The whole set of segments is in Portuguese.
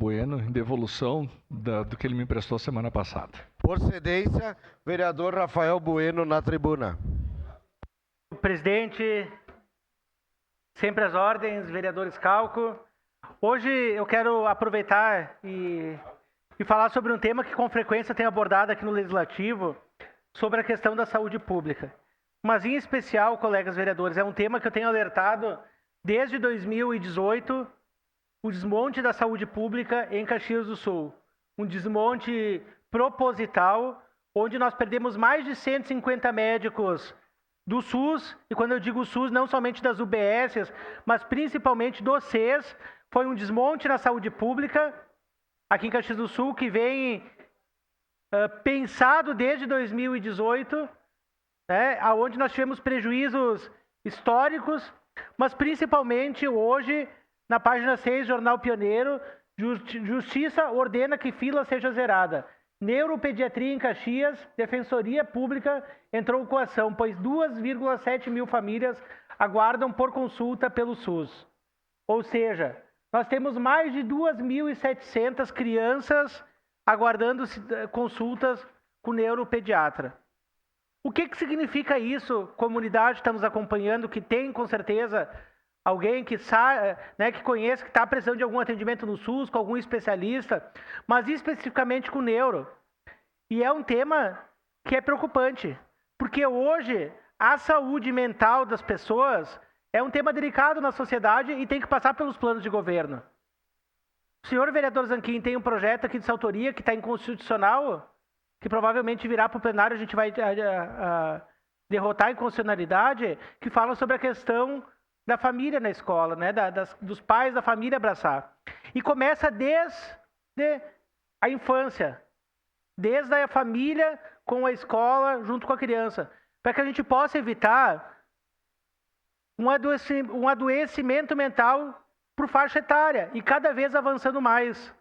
Bueno, em devolução do que ele me emprestou semana passada. Por cedência, vereador Rafael Bueno na tribuna. Presidente, sempre às ordens, vereador Scalco. Hoje eu quero aproveitar e falar sobre um tema que com frequência tem abordado aqui no Legislativo, sobre a questão da saúde pública. Mas em especial, colegas vereadores, é um tema que eu tenho alertado desde 2018, o desmonte da saúde pública em Caxias do Sul. Um desmonte proposital, onde nós perdemos mais de 150 médicos do SUS, e quando eu digo SUS, não somente das UBSs, mas principalmente do CES, foi um desmonte na saúde pública, aqui em Caxias do Sul, que vem pensado desde 2018, onde nós tivemos prejuízos históricos, mas principalmente hoje, na página 6, Jornal Pioneiro, Justiça ordena que fila seja zerada. Neuropediatria em Caxias, Defensoria Pública entrou com ação, pois 2,7 mil famílias aguardam por consulta pelo SUS. Ou seja, nós temos mais de 2.700 crianças aguardando consultas com neuropediatra. O que significa isso? Comunidade está nos acompanhando, que tem com certeza alguém que sabe, que conhece, que está precisando de algum atendimento no SUS, com algum especialista, mas especificamente com neuro. E é um tema que é preocupante, porque hoje a saúde mental das pessoas é um tema delicado na sociedade e tem que passar pelos planos de governo. O senhor vereador Zanquim tem um projeto aqui de sua autoria que está inconstitucional, que provavelmente virá para o plenário, a gente vai derrotar a inconstitucionalidade, que fala sobre a questão da família na escola, dos pais da família abraçar. E começa desde a infância, desde a família com a escola, junto com a criança, para que a gente possa evitar um adoecimento mental por faixa etária, e cada vez avançando mais.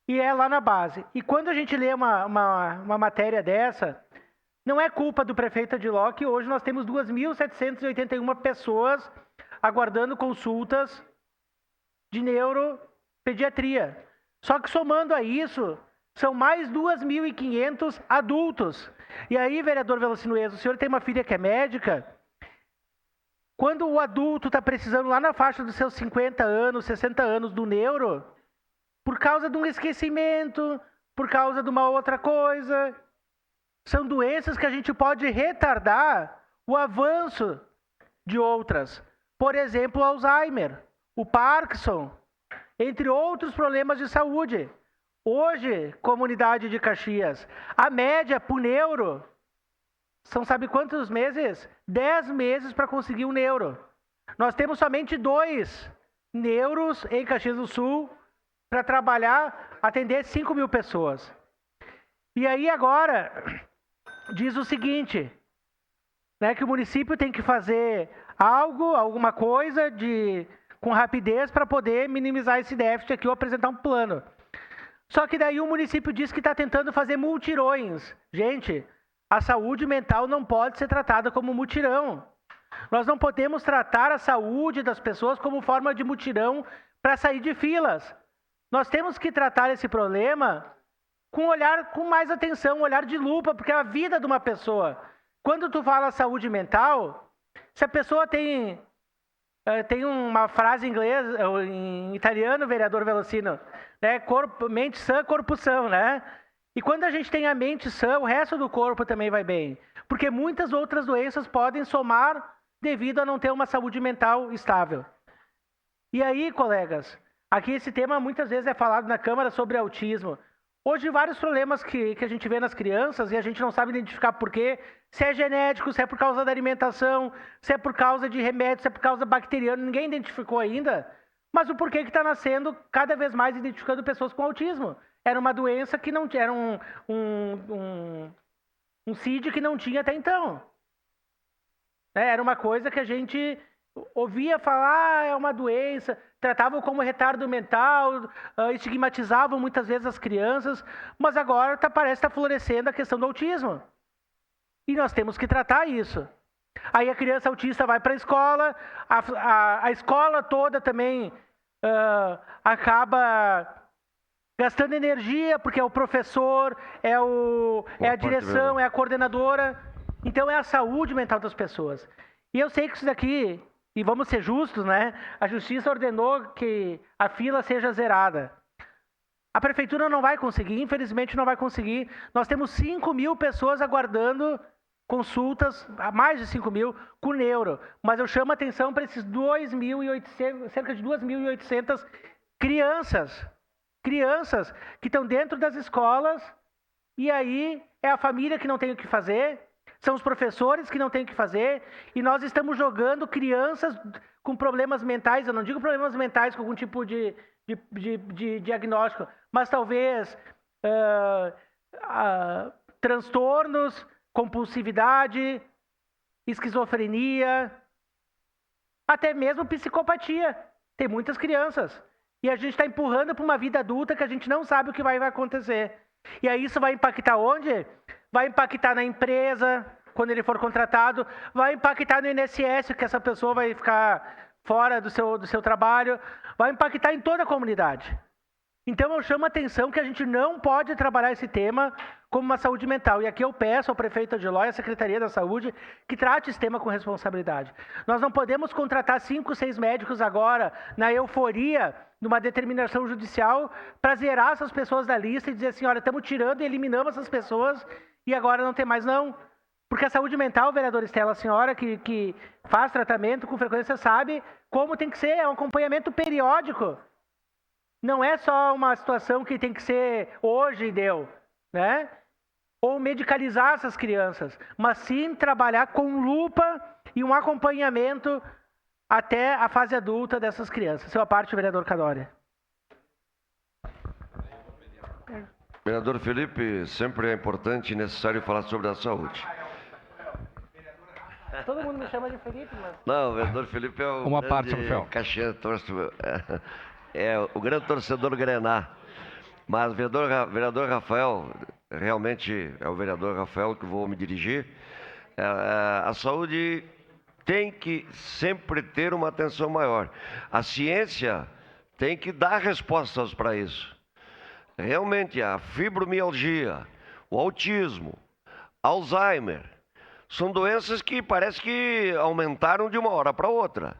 E é lá na base. E quando a gente lê uma matéria dessa, não é culpa do prefeito Adiló que hoje nós temos 2.781 pessoas aguardando consultas de neuropediatria. Só que somando a isso, são mais 2.500 adultos. E aí, vereador Velocinuez, o senhor tem uma filha que é médica. Quando o adulto está precisando lá na faixa dos seus 50 anos, 60 anos do neuro, por causa de um esquecimento, por causa de uma outra coisa, são doenças que a gente pode retardar o avanço de outras. Por exemplo, o Alzheimer, o Parkinson, entre outros problemas de saúde. Hoje, comunidade de Caxias, a média para o neuro são sabe quantos meses? 10 meses para conseguir um neuro. Nós temos somente 2 neuros em Caxias do Sul para trabalhar, atender 5 mil pessoas. E aí agora diz o seguinte, que o município tem que fazer alguma coisa com rapidez para poder minimizar esse déficit aqui ou apresentar um plano. Só que daí o município diz que está tentando fazer multirões. Gente, a saúde mental não pode ser tratada como mutirão. Nós não podemos tratar a saúde das pessoas como forma de mutirão para sair de filas. Nós temos que tratar esse problema com mais atenção, um olhar de lupa, porque é a vida de uma pessoa. Quando tu fala saúde mental, se a pessoa tem uma frase em inglês, em italiano, vereador Velocino, mente sã, corpo são, E quando a gente tem a mente sã, o resto do corpo também vai bem. Porque muitas outras doenças podem somar devido a não ter uma saúde mental estável. E aí, colegas, aqui esse tema muitas vezes é falado na Câmara sobre autismo. Hoje, vários problemas que a gente vê nas crianças e a gente não sabe identificar por quê. Se é genético, se é por causa da alimentação, se é por causa de remédio, se é por causa bacteriano, ninguém identificou ainda. Mas o porquê que está nascendo cada vez mais identificando pessoas com autismo. Era uma doença que não era um CID que não tinha até então. Era uma coisa que a gente ouvia falar, é uma doença, tratavam como retardo mental, estigmatizavam muitas vezes as crianças, mas agora parece estar florescendo a questão do autismo. E nós temos que tratar isso. Aí a criança autista vai para a escola, a escola toda também acaba gastando energia, porque é o professor, é a direção, é a coordenadora. Então é a saúde mental das pessoas. E eu sei que isso daqui, e vamos ser justos, né? A justiça ordenou que a fila seja zerada. A prefeitura não vai conseguir, infelizmente não vai conseguir. Nós temos 5.000 pessoas aguardando consultas, mais de 5.000, com neuro. Mas eu chamo a atenção para esses 2.800, cerca de 2.800 crianças que estão dentro das escolas, e aí é a família que não tem o que fazer, são os professores que não têm o que fazer, e nós estamos jogando crianças com problemas mentais, eu não digo problemas mentais com algum tipo de diagnóstico, mas talvez transtornos, compulsividade, esquizofrenia, até mesmo psicopatia. Tem muitas crianças. E a gente está empurrando para uma vida adulta que a gente não sabe o que vai acontecer. E aí isso vai impactar onde? Vai impactar na empresa, quando ele for contratado, vai impactar no INSS, que essa pessoa vai ficar fora do seu trabalho, vai impactar em toda a comunidade. Então eu chamo a atenção que a gente não pode trabalhar esse tema como uma saúde mental. E aqui eu peço ao prefeito Odiló e à Secretaria da Saúde que trate esse tema com responsabilidade. Nós não podemos contratar 5, 6 médicos agora, na euforia de uma determinação judicial, para zerar essas pessoas da lista e dizer assim, olha, estamos tirando e eliminamos essas pessoas e agora não tem mais, não. Porque a saúde mental, vereador Estela, a senhora que faz tratamento com frequência sabe como tem que ser, é um acompanhamento periódico. Não é só uma situação que tem que ser hoje e deu, né? Ou medicalizar essas crianças, mas sim trabalhar com lupa e um acompanhamento até a fase adulta dessas crianças. Sua parte, vereador Cadória. Vereador Felipe, sempre é importante e necessário falar sobre a saúde. Todo mundo me chama de Felipe, mas... Não, o vereador Felipe é o Uma parte, Rafael. Caxias, é o grande torcedor Grená. Mas o vereador Rafael, realmente é o vereador Rafael que vou me dirigir. A saúde tem que sempre ter uma atenção maior. A ciência tem que dar respostas para isso. Realmente, a fibromialgia, o autismo, Alzheimer, são doenças que parece que aumentaram de uma hora para outra.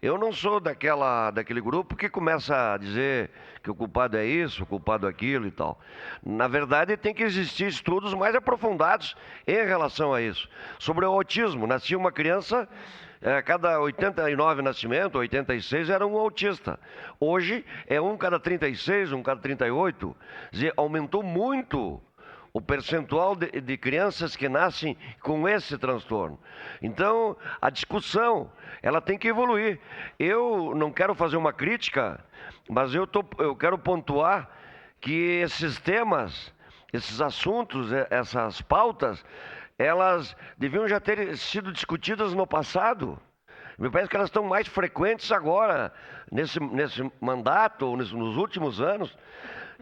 Eu não sou daquele grupo que começa a dizer que o culpado é isso, o culpado é aquilo e tal. Na verdade, tem que existir estudos mais aprofundados em relação a isso. Sobre o autismo, nascia uma criança, cada 89 nascimentos, 86, era um autista. Hoje é um cada 36, um cada 38. Quer dizer, aumentou muito o percentual de crianças que nascem com esse transtorno. Então, a discussão, ela tem que evoluir. Eu não quero fazer uma crítica, mas eu quero pontuar que esses temas, esses assuntos, essas pautas, elas deviam já ter sido discutidas no passado. Me parece que elas estão mais frequentes agora, nesse mandato, ou nos últimos anos.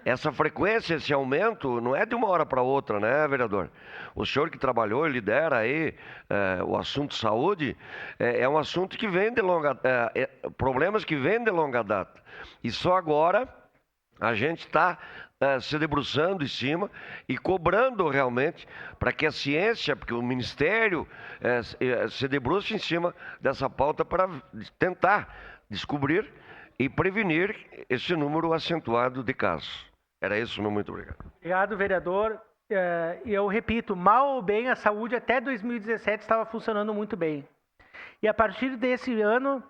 Essa frequência, esse aumento, não é de uma hora para outra, né, vereador? O senhor que trabalhou e lidera aí o assunto saúde, é um assunto que vem de problemas que vêm de longa data. E só agora a gente está se debruçando em cima e cobrando realmente para que a ciência, porque o Ministério se debruce em cima dessa pauta para tentar descobrir e prevenir esse número acentuado de casos. Era isso, meu muito obrigado. Obrigado, vereador. Eu repito, mal ou bem, a saúde até 2017 estava funcionando muito bem. E a partir desse ano,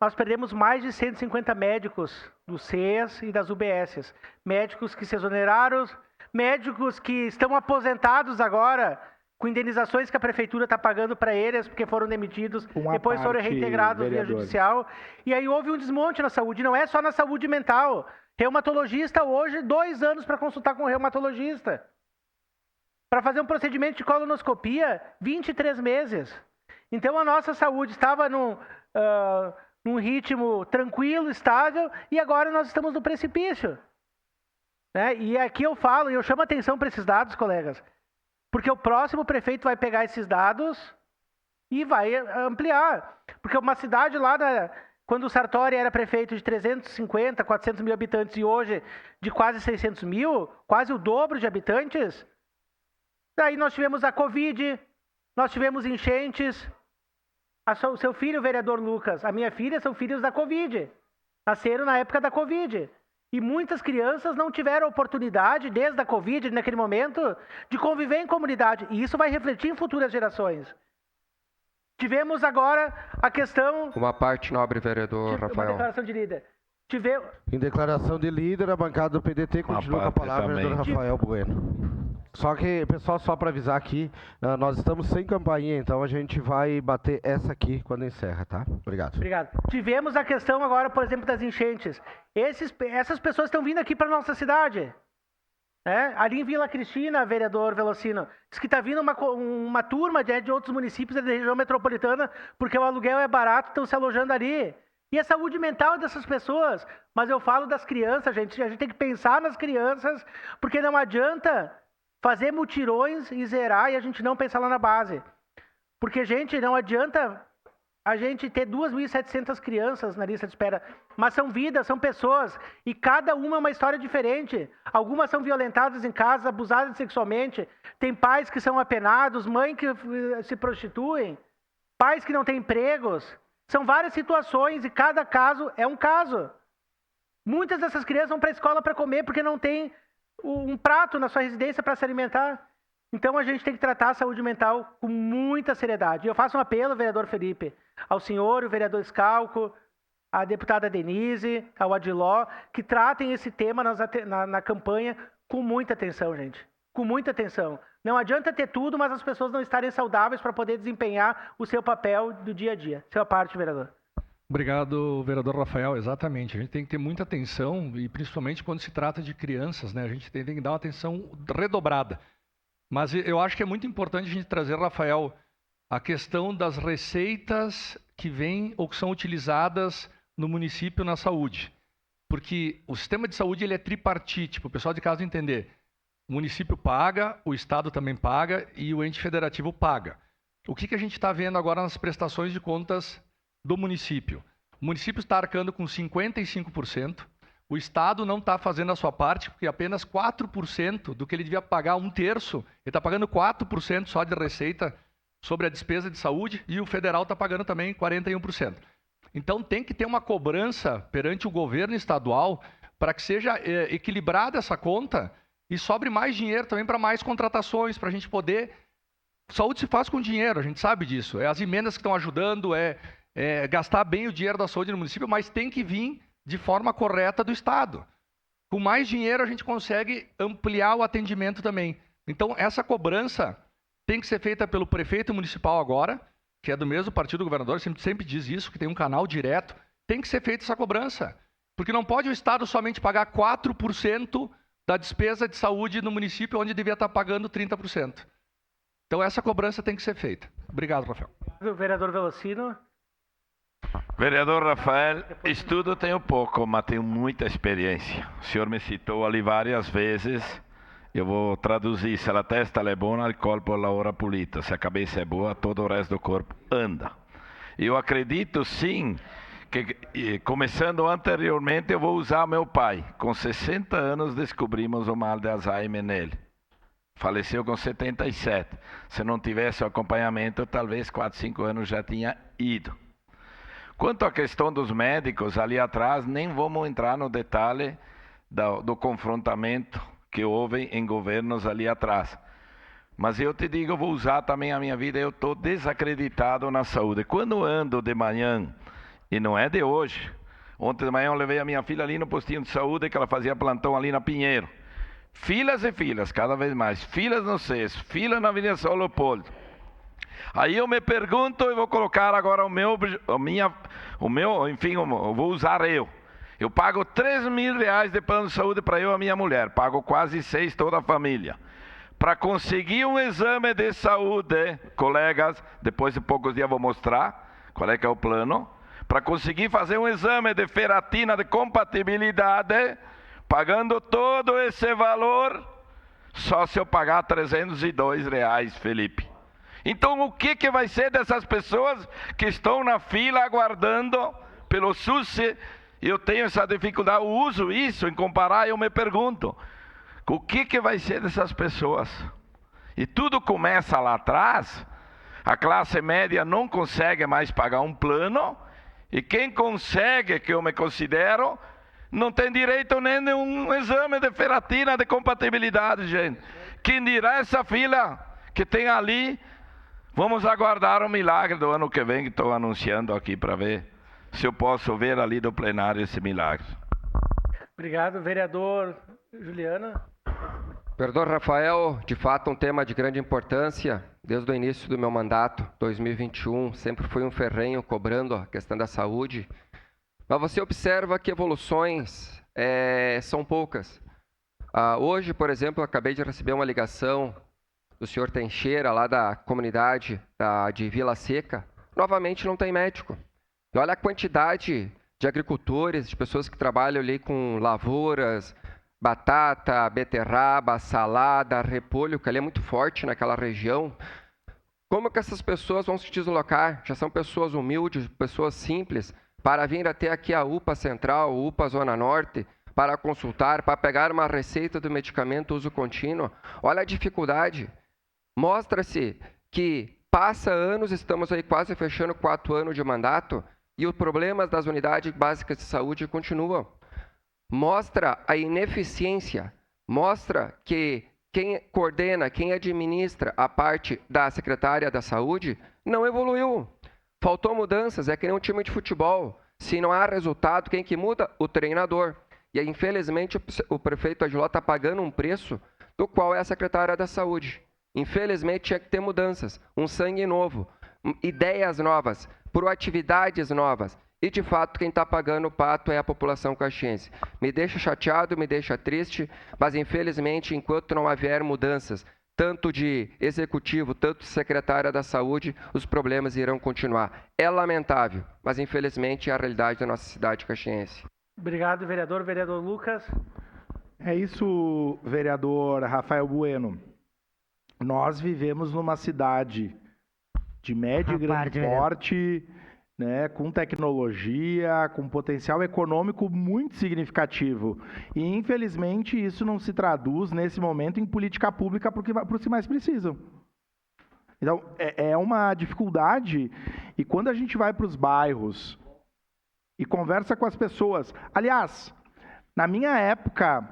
nós perdemos mais de 150 médicos dos CEAs e das UBSs. Médicos que se exoneraram, médicos que estão aposentados agora, com indenizações que a prefeitura está pagando para eles, porque foram demitidos, depois foram reintegrados via judicial. E aí houve um desmonte na saúde, não é só na saúde mental. Reumatologista hoje, 2 anos para consultar com o reumatologista. Para fazer um procedimento de colonoscopia, 23 meses. Então a nossa saúde estava num ritmo tranquilo, estável, e agora nós estamos no precipício. Né? E aqui eu falo, e eu chamo a atenção para esses dados, colegas, porque o próximo prefeito vai pegar esses dados e vai ampliar. Porque uma cidade lá quando o Sartori era prefeito de 350, 400 mil habitantes e hoje de quase 600 mil, quase o dobro de habitantes. Daí nós tivemos a Covid, nós tivemos enchentes. O seu filho, o vereador Lucas, a minha filha são filhos da Covid. Nasceram na época da Covid. E muitas crianças não tiveram oportunidade, desde a Covid, naquele momento, de conviver em comunidade. E isso vai refletir em futuras gerações. Tivemos agora a questão... Uma parte, nobre vereador Rafael. Uma declaração de líder. Em declaração de líder, a bancada do PDT continua com a palavra, vereador Rafael Bueno. Só que, pessoal, só para avisar aqui, nós estamos sem campainha, então a gente vai bater essa aqui quando encerra, tá? Obrigado. Obrigado. Tivemos a questão agora, por exemplo, das enchentes. Essas pessoas estão vindo aqui para nossa cidade. Ali em Vila Cristina, vereador Velocino, diz que está vindo uma turma de outros municípios da região metropolitana, porque o aluguel é barato, estão se alojando ali. E a saúde mental dessas pessoas. Mas eu falo das crianças, gente. A gente tem que pensar nas crianças, porque não adianta fazer mutirões e zerar e a gente não pensar lá na base. Porque, gente, não adianta a gente ter 2.700 crianças na lista de espera, mas são vidas, são pessoas, e cada uma é uma história diferente. Algumas são violentadas em casa, abusadas sexualmente, tem pais que são apenados, mães que se prostituem, pais que não têm empregos. São várias situações e cada caso é um caso. Muitas dessas crianças vão para a escola para comer porque não tem um prato na sua residência para se alimentar. Então a gente tem que tratar a saúde mental com muita seriedade. E eu faço um apelo, vereador Felipe, ao senhor, o vereador Scalco, à deputada Denise, ao Adiló, que tratem esse tema na campanha com muita atenção, gente. Com muita atenção. Não adianta ter tudo, mas as pessoas não estarem saudáveis para poder desempenhar o seu papel do dia a dia. Sua parte, vereador. Obrigado, vereador Rafael. Exatamente. A gente tem que ter muita atenção, e principalmente quando se trata de crianças, né? A gente tem que dar uma atenção redobrada. Mas eu acho que é muito importante a gente trazer, Rafael, a questão das receitas que vêm ou que são utilizadas no município na saúde. Porque o sistema de saúde ele é tripartite, para o pessoal de casa entender. O município paga, o Estado também paga e o ente federativo paga. O que a gente está vendo agora nas prestações de contas do município? O município está arcando com 55%, o Estado não está fazendo a sua parte, porque apenas 4% do que ele devia pagar, um terço, ele está pagando 4% só de receita sobre a despesa de saúde, e o federal está pagando também 41%. Então tem que ter uma cobrança perante o governo estadual para que seja equilibrada essa conta e sobre mais dinheiro também para mais contratações, para a gente poder... Saúde se faz com dinheiro, a gente sabe disso. É as emendas que estão ajudando, gastar bem o dinheiro da saúde no município, mas tem que vir de forma correta do Estado. Com mais dinheiro a gente consegue ampliar o atendimento também. Então essa cobrança tem que ser feita pelo prefeito municipal agora, que é do mesmo partido do governador, sempre diz isso, que tem um canal direto. Tem que ser feita essa cobrança. Porque não pode o Estado somente pagar 4% da despesa de saúde no município, onde devia estar pagando 30%. Então essa cobrança tem que ser feita. Obrigado, Rafael. Vereador Velocino. Vereador Rafael, estudo tenho pouco, mas tenho muita experiência. O senhor me citou ali várias vezes. Eu vou traduzir. Se a testa é boa, o corpo la hora pulita. Se a cabeça é boa, todo o resto do corpo anda. Eu acredito sim que, começando anteriormente, eu vou usar meu pai. Com 60 anos descobrimos o mal de Alzheimer nele. Faleceu com 77. Se não tivesse o acompanhamento, talvez 4, 5 anos já tinha ido. Quanto à questão dos médicos, ali atrás, nem vamos entrar no detalhe do confrontamento que houve em governos ali atrás. Mas eu te digo, eu vou usar também a minha vida, eu estou desacreditado na saúde. Quando ando de manhã, e não é de hoje, ontem de manhã eu levei a minha filha ali no postinho de saúde, que ela fazia plantão ali na Pinheiro. Filas e filas, cada vez mais. Filas no CES, fila na Avenida São Leopoldo. Aí eu me pergunto, eu vou colocar agora eu vou usar eu. Eu pago 3 mil reais de plano de saúde para eu e a minha mulher. Pago quase 6 toda a família. Para conseguir um exame de saúde, colegas, depois de poucos dias vou mostrar qual é que é o plano. Para conseguir fazer um exame de ferritina de compatibilidade, pagando todo esse valor, só se eu pagar 302 reais, Felipe. Então o que vai ser dessas pessoas que estão na fila aguardando pelo SUS, eu tenho essa dificuldade, eu uso isso em comparar, eu me pergunto, o que vai ser dessas pessoas? E tudo começa lá atrás, a classe média não consegue mais pagar um plano, e quem consegue, que eu me considero, não tem direito nem a um exame de ferritina de compatibilidade, gente. Quem dirá essa fila que tem ali? Vamos aguardar o milagre do ano que vem, que estou anunciando aqui para ver se eu posso ver ali do plenário esse milagre. Obrigado, vereador Juliana. Vereador Rafael, de fato um tema de grande importância. Desde o início do meu mandato, 2021, sempre fui um ferrenho cobrando a questão da saúde. Mas você observa que evoluções são poucas. Hoje, por exemplo, eu acabei de receber uma ligação do senhor Teixeira, lá da comunidade de Vila Seca. Novamente não tem médico. E olha a quantidade de agricultores, de pessoas que trabalham ali com lavouras, batata, beterraba, salada, repolho, que ali é muito forte naquela região. Como que essas pessoas vão se deslocar? Já são pessoas humildes, pessoas simples, para vir até aqui a UPA Central, UPA Zona Norte, para consultar, para pegar uma receita do medicamento uso contínuo. Olha a dificuldade. Mostra-se que passa anos, estamos aí quase fechando 4 anos de mandato, e os problemas das unidades básicas de saúde continuam. Mostra a ineficiência, mostra que quem coordena, quem administra a parte da secretária da saúde não evoluiu. Faltou mudanças, é que nem um time de futebol. Se não há resultado, quem que muda? O treinador. E infelizmente o prefeito Agiló está pagando um preço do qual é a secretária da saúde. Infelizmente tinha que ter mudanças, um sangue novo, ideias novas, proatividades novas. E, de fato, quem está pagando o pato é a população caxiense. Me deixa chateado, me deixa triste, mas, infelizmente, enquanto não houver mudanças, tanto de executivo, tanto de secretária da saúde, os problemas irão continuar. É lamentável, mas, infelizmente, é a realidade da nossa cidade caxiense. Obrigado, vereador. Vereador Lucas. É isso, vereador Rafael Bueno. Nós vivemos numa cidade de médio e grande porte, né, com tecnologia, com potencial econômico muito significativo. E, infelizmente, isso não se traduz, nesse momento, em política pública para os que mais precisam. Então, é uma dificuldade. E quando a gente vai para os bairros e conversa com as pessoas... Aliás, na minha época,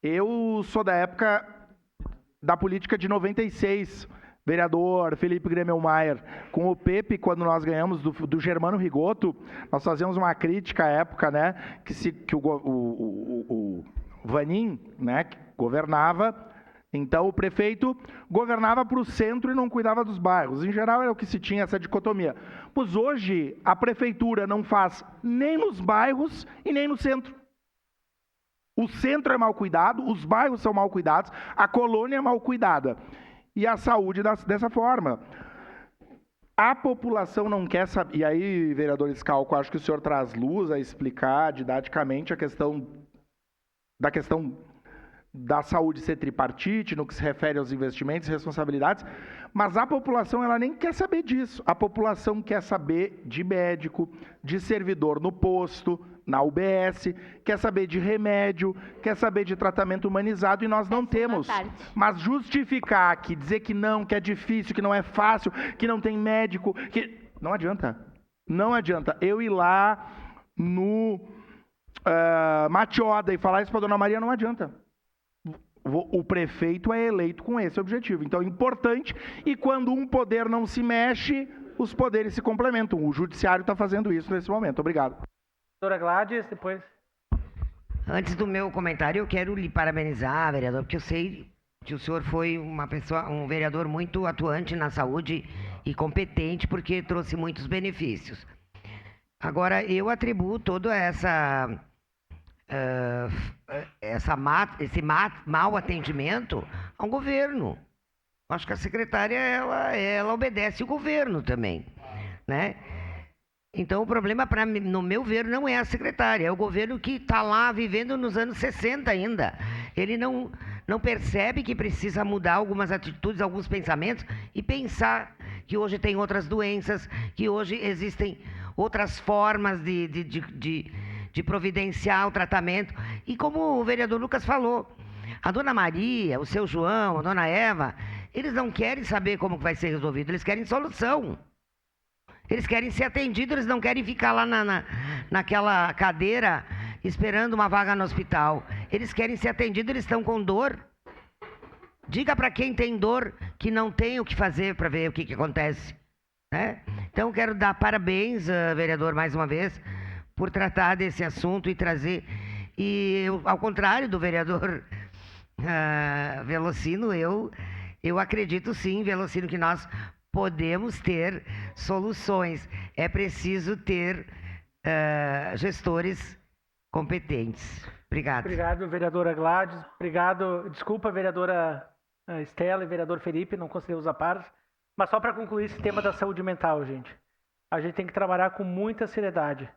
eu sou da época da política de 96, vereador Felipe Gremmelmaier, com o Pepe, quando nós ganhamos do Germano Rigoto, nós fazíamos uma crítica à época, né, que o Vanin, né, que governava, então o prefeito governava para o centro e não cuidava dos bairros. Em geral era o que se tinha, essa dicotomia. Pois hoje a prefeitura não faz nem nos bairros e nem no centro. O centro é mal cuidado, os bairros são mal cuidados, a colônia é mal cuidada. E a saúde dessa forma. A população não quer saber... E aí, vereador Scalco, acho que o senhor traz luz a explicar didaticamente a questão da saúde ser tripartite, no que se refere aos investimentos e responsabilidades, mas a população ela nem quer saber disso. A população quer saber de médico, de servidor no posto, na UBS, quer saber de remédio, quer saber de tratamento humanizado, e nós não temos. Mas justificar aqui, dizer que não, que é difícil, que não é fácil, que não tem médico, que... Não adianta. Não adianta. Eu ir lá no Matioda e falar isso para a dona Maria, não adianta. O prefeito é eleito com esse objetivo. Então é importante, e quando um poder não se mexe, os poderes se complementam. O judiciário está fazendo isso nesse momento. Obrigado. Doutora Gladys, depois. Antes do meu comentário, eu quero lhe parabenizar, vereador, porque eu sei que o senhor foi um vereador muito atuante na saúde e competente, porque trouxe muitos benefícios. Agora, eu atribuo todo esse mau atendimento ao governo. Acho que a secretária, ela obedece o governo também, né? Então, o problema, no meu ver, não é a secretária, é o governo que está lá vivendo nos anos 60 ainda. Ele não percebe que precisa mudar algumas atitudes, alguns pensamentos, e pensar que hoje tem outras doenças, que hoje existem outras formas de providenciar o tratamento. E como o vereador Lucas falou, a dona Maria, o seu João, a dona Eva, eles não querem saber como vai ser resolvido, eles querem solução. Eles querem ser atendidos, eles não querem ficar lá naquela cadeira esperando uma vaga no hospital. Eles querem ser atendidos, eles estão com dor. Diga para quem tem dor que não tem o que fazer para ver o que acontece. Né? Então, quero dar parabéns, vereador, mais uma vez, por tratar desse assunto e trazer... E, ao contrário do vereador Velocino, eu acredito sim, Velocino, que nós podemos ter soluções. É preciso ter gestores competentes. Obrigado. Obrigado, vereadora Gladys. Obrigado. Desculpa, vereadora Estela e vereador Felipe, não consegui usar pares. Mas só para concluir esse tema da saúde mental, gente. A gente tem que trabalhar com muita seriedade.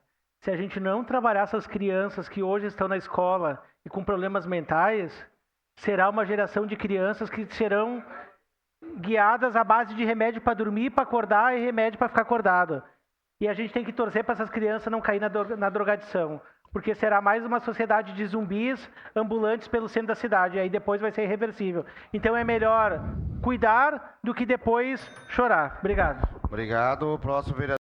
Se a gente não trabalhar essas crianças que hoje estão na escola e com problemas mentais, será uma geração de crianças que serão guiadas à base de remédio para dormir, para acordar e remédio para ficar acordado. E a gente tem que torcer para essas crianças não cair na drogadição, porque será mais uma sociedade de zumbis ambulantes pelo centro da cidade, e aí depois vai ser irreversível. Então é melhor cuidar do que depois chorar. Obrigado. Obrigado. Próximo vereador.